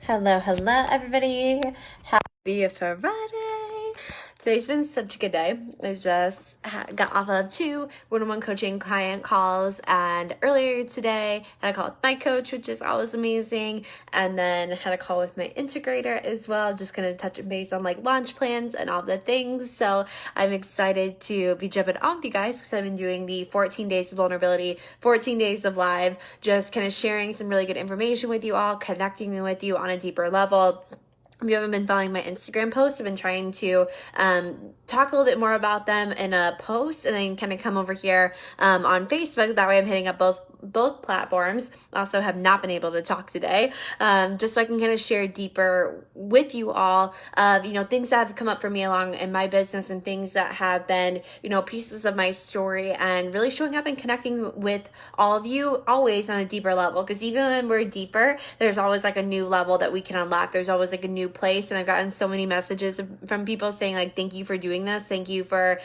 Hello, everybody. Happy Friday. Today's been such a good day. I just got off of two one-on-one coaching client calls, and earlier today had a call with my coach, which is always amazing, and then had a call with my integrator as well, just kind of touching base on like launch plans and all the things. So I'm excited to be jumping on with you guys because I've been doing the 14 days of vulnerability, 14 days of live, just kind of sharing some really good information with you all, connecting with you on a deeper level. If you haven't been following my Instagram posts, I've been trying to talk a little bit more about them in a post and then kind of come over here on Facebook. That way I'm hitting up both platforms. Also have not been able to talk today, just so I can kind of share deeper with you all of, things that have come up for me along in my business and things that have been, pieces of my story, and really showing up and connecting with all of you always on a deeper level. Because even when we're deeper, there's always like a new level that we can unlock. There's always like a new place. And I've gotten so many messages from people saying like, thank you for doing this. Thank you for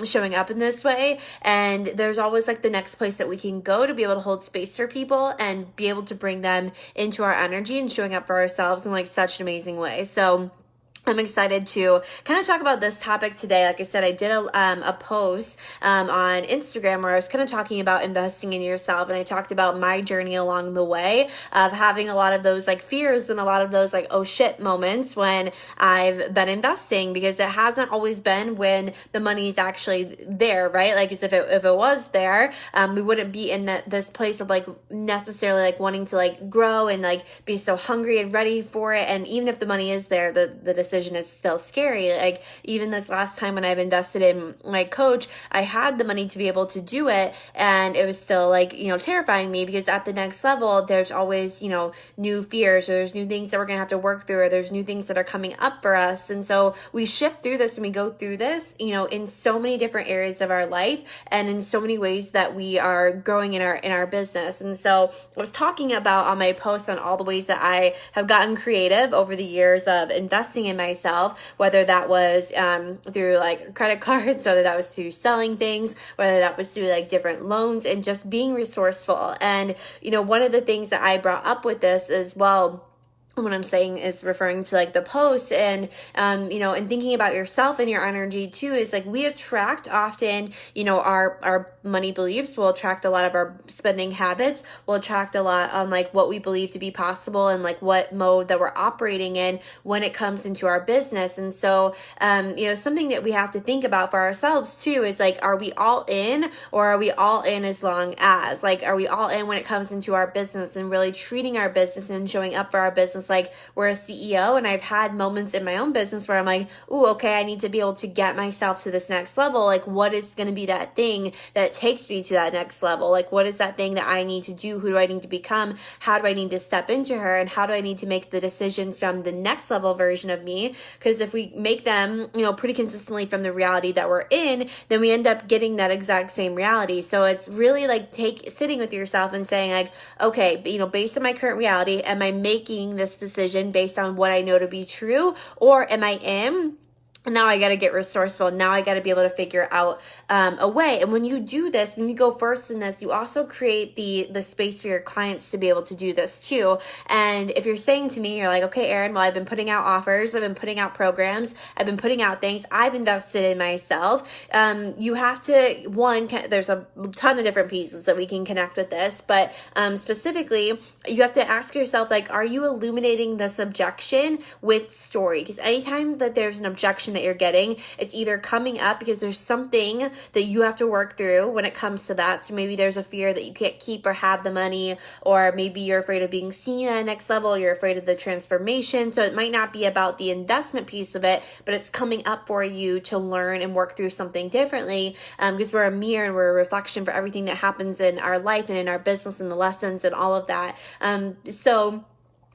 showing up in this way. And there's always like the next place that we can go to be able to hold space for people and be able to bring them into our energy and showing up for ourselves in like such an amazing way. So I'm excited to kind of talk about this topic today. Like I said, I did a post on Instagram where I was kind of talking about investing in yourself, and I talked about my journey along the way of having a lot of those like fears and a lot of those like oh shit moments when I've been investing, because it hasn't always been when the money's actually there, right? Like as if it was there, we wouldn't be in this place of like necessarily like wanting to like grow and like be so hungry and ready for it. And even if the money is there, the decision is still scary. Like even this last time when I've invested in my coach, I had the money to be able to do it, and it was still like, terrifying me, because at the next level, there's always, new fears, or there's new things that we're going to have to work through, or there's new things that are coming up for us. And so we shift through this and we go through this, in so many different areas of our life and in so many ways that we are growing in our business. And so I was talking about on my post on all the ways that I have gotten creative over the years of investing in myself, whether that was through like credit cards, whether that was through selling things, whether that was through like different loans, and just being resourceful. And one of the things that I brought up with this as well, what I'm saying is referring to like the post and, and thinking about yourself and your energy too, is like we attract often, our money beliefs will attract a lot of our spending habits, will attract a lot on like what we believe to be possible and like what mode that we're operating in when it comes into our business. And so, something that we have to think about for ourselves too is like, are we all in, or are we all in as long as, like, are we all in when it comes into our business and really treating our business and showing up for our business like we're a CEO? And I've had moments in my own business where I'm like, ooh, okay, I need to be able to get myself to this next level. Like, what is going to be that thing that takes me to that next level? Like, what is that thing that I need to do? Who do I need to become? How do I need to step into her? And how do I need to make the decisions from the next level version of me? Because if we make them, pretty consistently from the reality that we're in, then we end up getting that exact same reality. So it's really like sitting with yourself and saying like, okay, based on my current reality, am I making this decision based on what I know to be true, or am I in? And now I got to get resourceful. Now I got to be able to figure out a way. And when you do this, when you go first in this, you also create the space for your clients to be able to do this too. And if you're saying to me, you're like, okay, Erin, well, I've been putting out offers, I've been putting out programs, I've been putting out things, I've invested in myself. You have to, there's a ton of different pieces that we can connect with this, but specifically, you have to ask yourself, like, are you illuminating this objection with story? Because anytime that there's an objection that you're getting, it's either coming up because there's something that you have to work through when it comes to that. So maybe there's a fear that you can't keep or have the money, or maybe you're afraid of being seen at the next level, you're afraid of the transformation. So it might not be about the investment piece of it, but it's coming up for you to learn and work through something differently, because we're a mirror and we're a reflection for everything that happens in our life and in our business and the lessons and all of that. So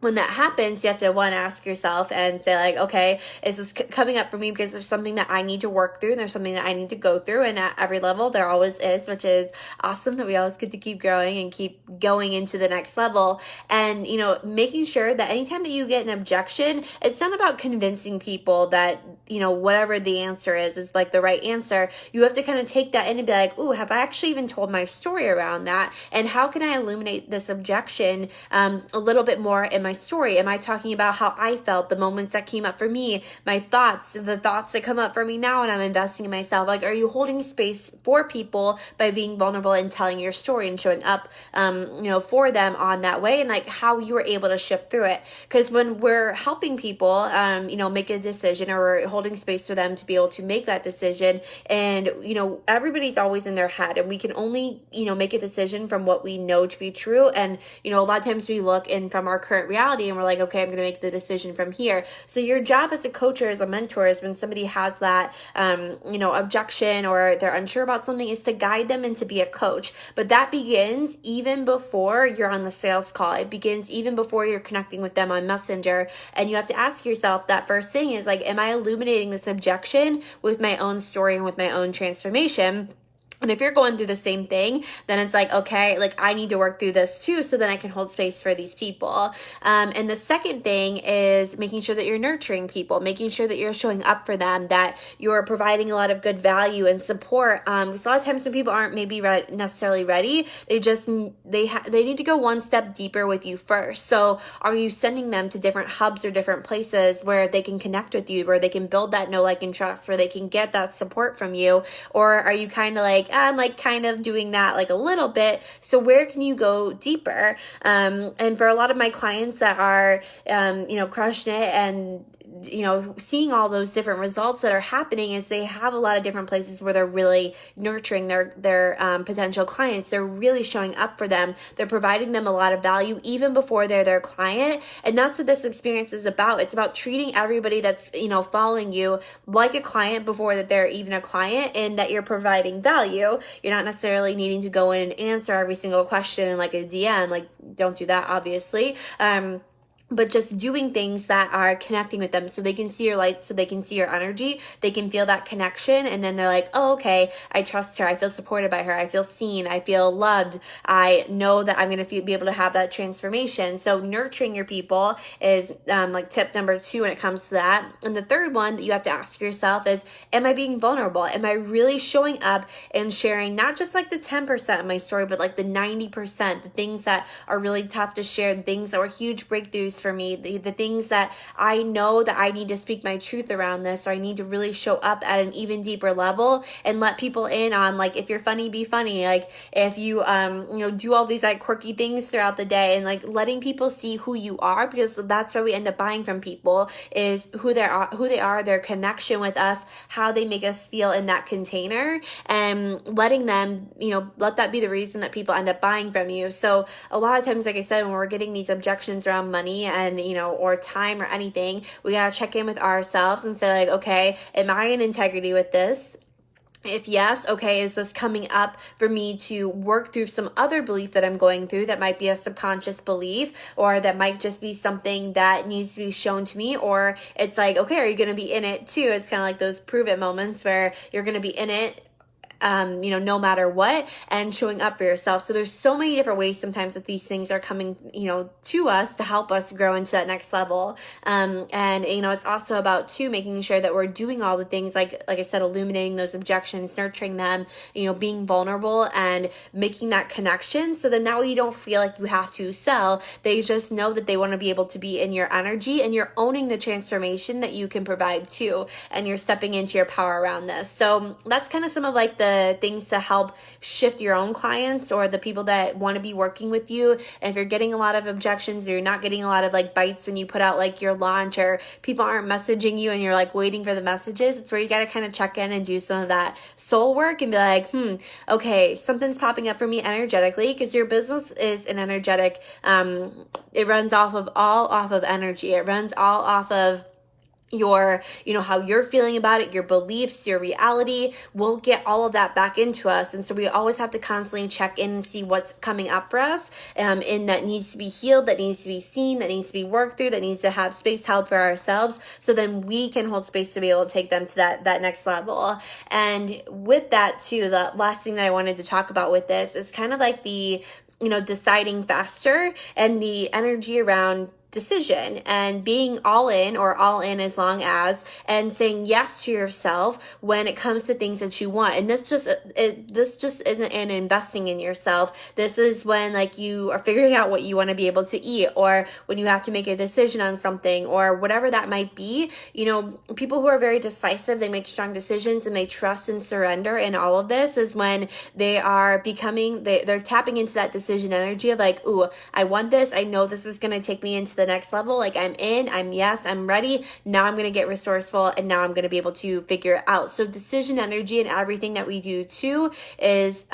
when that happens, you have to ask yourself and say like, okay, is this coming up for me because there's something that I need to work through, and there's something that I need to go through, and at every level there always is, which is awesome that we always get to keep growing and keep going into the next level. And making sure that anytime that you get an objection, it's not about convincing people that whatever the answer is like the right answer. You have to kind of take that in and be like, ooh, have I actually even told my story around that, and how can I illuminate this objection a little bit more in my story? Am I talking about how I felt, the moments that came up for me, my thoughts, the thoughts that come up for me now when I'm investing in myself? Like, are you holding space for people by being vulnerable and telling your story and showing up, for them on that way, and like how you were able to shift through it? Because when we're helping people, make a decision, or we're holding space for them to be able to make that decision, and, everybody's always in their head, and we can only, make a decision from what we know to be true. And, a lot of times we look in from our current reality and we're like, okay, I'm going to make the decision from here. So your job as a coach or as a mentor is when somebody has that, objection, or they're unsure about something, is to guide them and to be a coach. But that begins even before you're on the sales call. It begins even before you're connecting with them on Messenger. And you have to ask yourself that first thing is like, am I illuminating this objection with my own story and with my own transformation? And if you're going through the same thing, then it's like, okay, like I need to work through this too, so then I can hold space for these people. And the second thing is making sure that you're nurturing people, making sure that you're showing up for them, that you're providing a lot of good value and support. Because a lot of times when people aren't maybe necessarily ready, they need to go one step deeper with you first. So are you sending them to different hubs or different places where they can connect with you, where they can build that know, like, and trust, where they can get that support from you? Or are you kind of like, I'm like kind of doing that like a little bit. So where can you go deeper? And for a lot of my clients that are, crushing it and, seeing all those different results that are happening, is they have a lot of different places where they're really nurturing their potential clients. They're really showing up for them. They're providing them a lot of value even before they're their client. And that's what this experience is about. It's about treating everybody that's, following you like a client before that they're even a client, and that you're providing value. You're not necessarily needing to go in and answer every single question in like a DM. Like, don't do that, obviously. But just doing things that are connecting with them, so they can see your light, so they can see your energy, they can feel that connection, and then they're like, oh, okay, I trust her, I feel supported by her, I feel seen, I feel loved, I know that I'm going to be able to have that transformation. So nurturing your people is like tip number 2 when it comes to that. And the third one that you have to ask yourself is, am I being vulnerable? Am I really showing up and sharing not just like the 10% of my story, but like the 90%, the things that are really tough to share, the things that were huge breakthroughs for me, the things that I know that I need to speak my truth around this, or I need to really show up at an even deeper level and let people in on, like, if you're funny, be funny. Like, if you do all these like quirky things throughout the day, and like letting people see who you are, because that's where we end up buying from people, is who they are, their connection with us, how they make us feel in that container, and letting them, let that be the reason that people end up buying from you. So a lot of times, like I said, when we're getting these objections around money and, or time or anything, we got to check in with ourselves and say like, okay, am I in integrity with this? If yes, okay, is this coming up for me to work through some other belief that I'm going through that might be a subconscious belief, or that might just be something that needs to be shown to me? Or it's like, okay, are you going to be in it too? It's kind of like those prove it moments where you're going to be in it no matter what, and showing up for yourself. So there's so many different ways sometimes that these things are coming, to us to help us grow into that next level. And, it's also about too, making sure that we're doing all the things, like I said, illuminating those objections, nurturing them, being vulnerable and making that connection. So then now you don't feel like you have to sell. They just know that they want to be able to be in your energy, and you're owning the transformation that you can provide too. And you're stepping into your power around this. So that's kind of some of like the things to help shift your own clients, or the people that want to be working with you. And if you're getting a lot of objections, or you're not getting a lot of like bites when you put out like your launch, or people aren't messaging you and you're like waiting for the messages, it's where you got to kind of check in and do some of that soul work and be like, okay, something's popping up for me energetically, because your business is an energetic, it runs off of energy. It runs all off of your, how you're feeling about it, your beliefs, your reality. We'll get all of that back into us. And so we always have to constantly check in and see what's coming up for us, and that needs to be healed, that needs to be seen, that needs to be worked through, that needs to have space held for ourselves, so then we can hold space to be able to take them to that next level. And with that too, the last thing that I wanted to talk about with this is kind of like the, deciding faster, and the energy around decision, and being all in, or all in as long as, and saying yes to yourself when it comes to things that you want. And this just isn't in investing in yourself. This is when like you are figuring out what you want to be able to eat, or when you have to make a decision on something, or whatever that might be. You know, people who are very decisive, they make strong decisions and they trust and surrender in all of this, is when they are they're tapping into that decision energy of like, ooh, I want this. I know this is going to take me into the next level. Like I'm ready. Now I'm going to get resourceful, and now I'm going to be able to figure it out. So decision energy and everything that we do too is,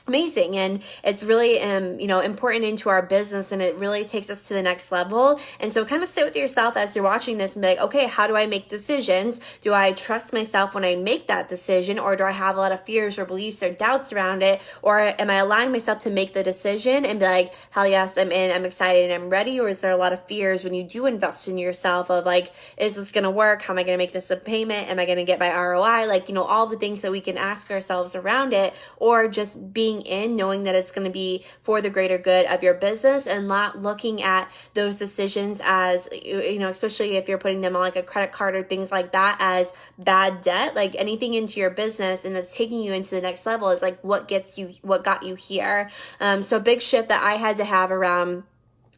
amazing, and it's really important into our business, and it really takes us to the next level. And so kind of sit with yourself as you're watching this and be like, okay, how do I make decisions? Do I trust myself when I make that decision, or do I have a lot of fears or beliefs or doubts around it? Or am I allowing myself to make the decision and be like, hell yes, I'm in, I'm excited, and I'm ready? Or is there a lot of fears when you do invest in yourself of like, is this gonna work? How am I gonna make this a payment? Am I gonna get my ROI? Like, all the things that we can ask ourselves around it, or just being in, knowing that it's going to be for the greater good of your business, and not looking at those decisions as, especially if you're putting them on like a credit card or things like that, as bad debt. Like anything into your business and that's taking you into the next level is like what got you here. So a big shift that I had to have around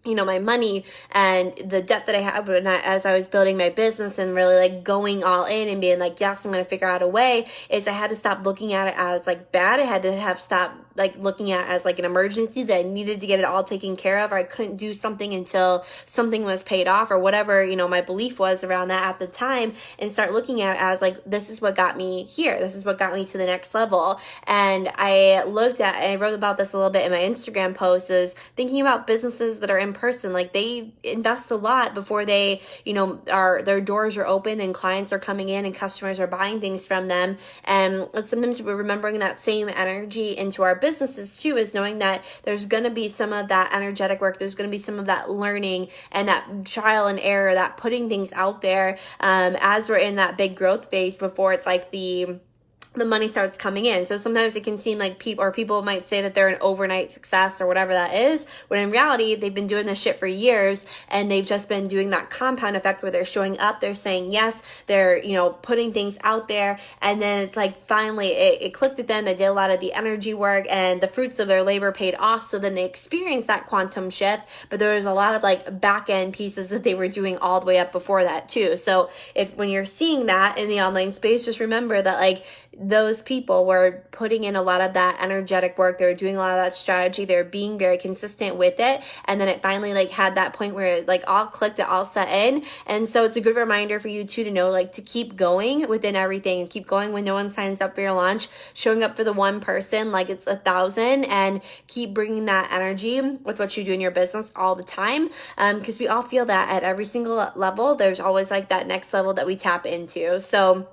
my money and the debt that I had as I was building my business and really like going all in and being like, yes, I'm going to figure out a way, is I had to stop looking at it as like bad. I had to stop like looking at it as like an emergency that I needed to get it all taken care of, or I couldn't do something until something was paid off, or whatever, my belief was around that at the time, and start looking at it as like, this is what got me here. This is what got me to the next level. And I wrote about this a little bit in my Instagram posts, is thinking about businesses that are in person. Like they invest a lot before they, their doors are open and clients are coming in and customers are buying things from them. And sometimes we're remembering that same energy into our businesses too, is knowing that there's going to be some of that energetic work. There's going to be some of that learning and that trial and error, that putting things out there, as we're in that big growth phase before it's like the money starts coming in. So sometimes it can seem like people might say that they're an overnight success or whatever that is, when in reality, they've been doing this shit for years, and they've just been doing that compound effect where they're showing up, they're saying yes, they're, putting things out there. And then it's like, finally it clicked with them. They did a lot of the energy work and the fruits of their labor paid off. So then they experienced that quantum shift, but there was a lot of like back end pieces that they were doing all the way up before that too. So when you're seeing that in the online space, just remember that like, those people were putting in a lot of that energetic work. They were doing a lot of that strategy. They were being very consistent with it. And then it finally like had that point where it like all clicked, it all set in. And so it's a good reminder for you too, to know like to keep going within everything, and keep going when no one signs up for your launch, showing up for the one person like it's 1,000, and keep bringing that energy with what you do in your business all the time. Because we all feel that at every single level, there's always like that next level that we tap into. So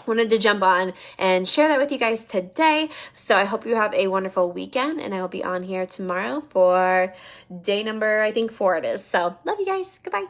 wanted to jump on and share that with you guys today. So I hope you have a wonderful weekend, and I will be on here tomorrow for day number, I think 4 it is. So love you guys. Goodbye.